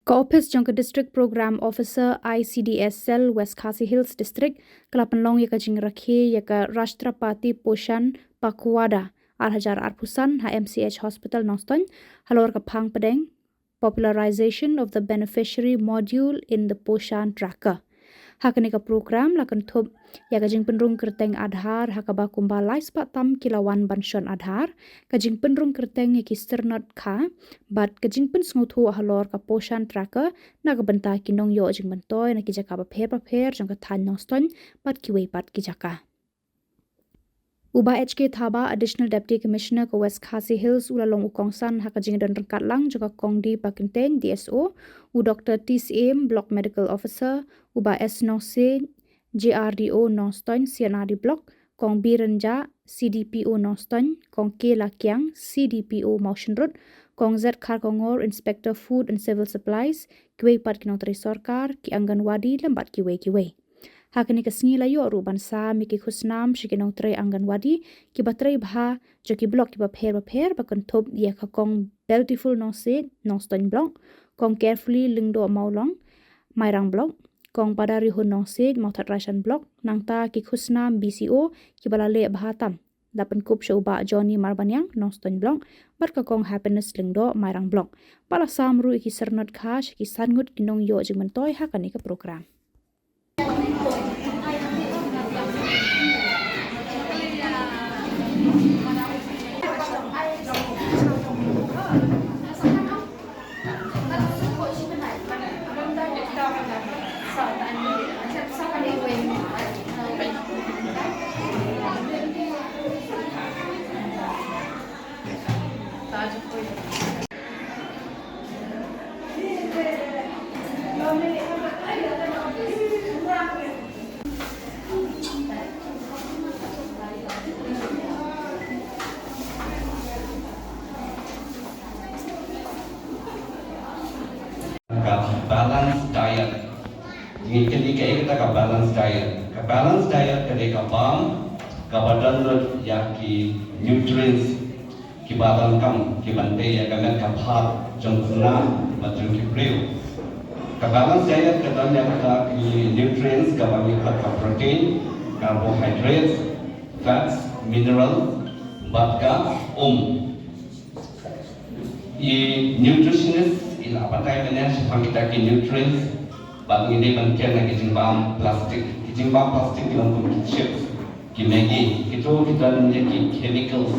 Office jangka District Program Officer ICDS Cell West Khasi Hills District Kelapanlong yaka jing rakhi yaka Rashtrapati Poshan Pakwada Arhajar Arpusan HMCH Hospital Noston halor kapang pedeng popularization of the beneficiary module in the Poshan Tracker. Hakanika program lakan thub ya kajing penrung kerteng adhar hakaba kumbalai spatam kilawan banshon adhar kajing penrung kerteng ya kisternot kha bat kajing pen snuthu ahalor ka Poshan Tracker na kabenta kinong yo jing bentoy na kijaka ba pher jang ka than noston bat kiwei pat kijaka. Uba HK Thaba Additional Deputy Commissioner ke West Khasi Hills ulalong ukongsan hakajing dan rengkat lang juga Kongdi Pakinteng DSO u Dr. TCM Block Medical Officer uba S Nose JRDO Noston CNRD Block Kong B Renja CDPO Noston Kong K Lakyang CDPO Motion Road Kong Z Kharkongor Inspector Food and Civil Supplies kiwei pat kinotri sorkar ki Anganwadi lembat kiwei Hakani kesngi layo ruban sa miki khusnam shikinong tray Anganwadi ki batray bha joki block ki bapher bakon thop ya kong beautiful no se noston block kong carefully lingdo maulong mairang block kong padari hun no se mautat ration block nangta ki khusnam BCO ki balale bhatam dapan kup shoba Johnny Marbanyang noston block bar ka kong happiness lingdo mairang block pala samru ki sernot khash ki sangut kinong yo jingmentoy hakani ka program. Balanced diet. Jadi kita ka balanced diet. Ka balanced diet kade ka bam ka badan ya ki nutrients ki badan kam ki bante ya ka ka phat jongna matru ki preu. Ka balanced diet ka dan ya ka ki nutrients ka bang ka protein, carbohydrates, fats, minerals, batka, nutritionist ila patai manage pangita ki nutrients bang ini mungkin lagi jimbang plastik dalam kumpulan chips ki maggi itu kita menjadi chemicals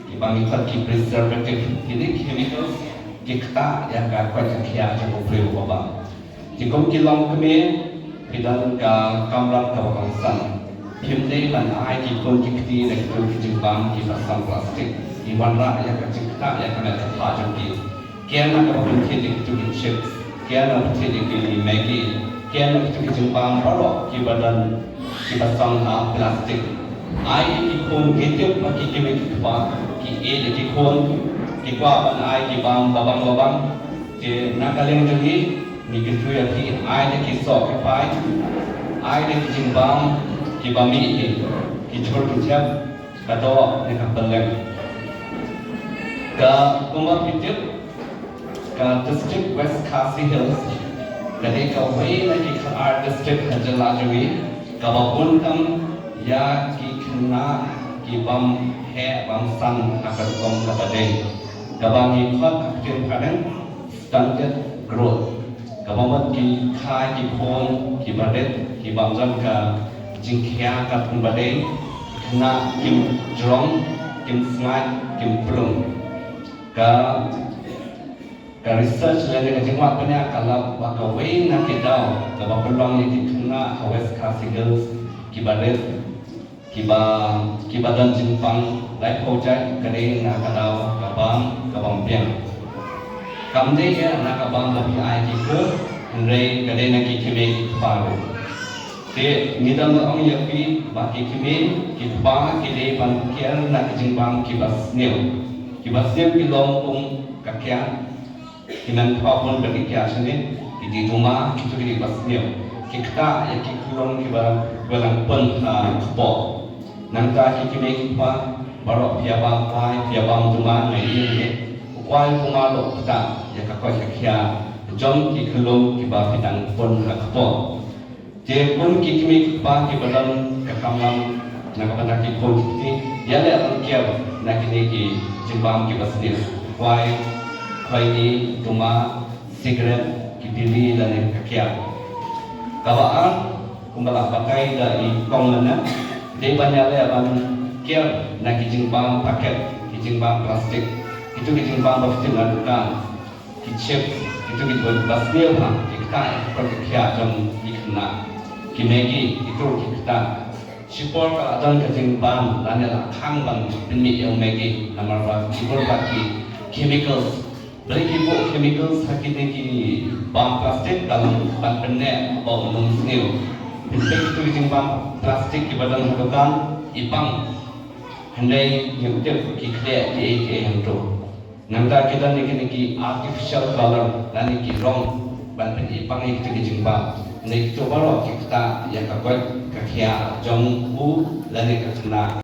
ki bang ki preservative ini chemicals ki kata yang kuat kia jago preu bang ki kom ki long keme kita ka kamlang ka bangsan himdei lan ai ki kon ki kti na ki jimbang ki pasang plastik ki wanra yang ka kata yang kena ta jangki Kiana ka pagkiti ki chips, kiana pagkiti ki maggi, kiana pagkiti jimbang baro ki badan ki basang ha plastik. Ai ki kon gitip makikimik pa ki ele ki kon ki kwa ban ai ki bang babang je nakaling jagi ni ki tuya ki ai ki sok ki pai ai ki jimbang ki bami ki chor ki chap ka do ni ka pelek ka kumba pitip ka District West Khasi Hills kade ka way na ki khar district hajalajwi ka babun kam ya ki khna ki bam he bam san akar kom ka bade ka bang ki khat aktin phadan stunted growth ka bam ki khai ki phon ki badet ki bam jan ka jingkhya ka pun bade khna kim drong kim smart kim plum ka research lagi kejengwat punya kalau bakawai nak kita kalau peluang yang dikena West Khasi Hills kibadet kibadan jimpang life project kering nak kadau kabang piang kamde ya nak kabang lebih ai kita ndai kade nak kime baru te ngidam ong yapi baki kime kipa kide ban kian nak jimpang kibas new kilong kakian kinan pun bagi kiasane di rumah itu di basnya kita ya kikulong kiba balang pun kebo nangka kikime pa barok piabang pai piabang rumah mai ni kwai kuma lo kita ya ka kwai kia jom ki khelom ki ba pidang pon hakpo je pon ki kimi ba ki badan kakamam na kapata ki pon ki yale akan kia na kini ki jimbam ki basnil kwai khoi ni tuma cigarette ki bili dan kakia kawaan kumbala pakai da i kongana de banyale akan kia na ki jimbam paket ki jimbam plastik itu ki jimbam plastik adukan ki chip itu kita basnil ha kita perkia jom ikna ki megi itu kita sipor ka adan ka jimbam lanela khang bang pinmi el megi namara sipor ki chemicals beri kibo chemicals hakine ki bam plastik dalam ban penne atau nung snil pinmi itu jimbam plastik ki badan hadukan ipang handai nyutek ki kle ke hantu nangda kita niki artificial color dan niki rong ban pen ipang itu ki jingba nek to baro kita ya ka kwat ka khia jong u la ne ka na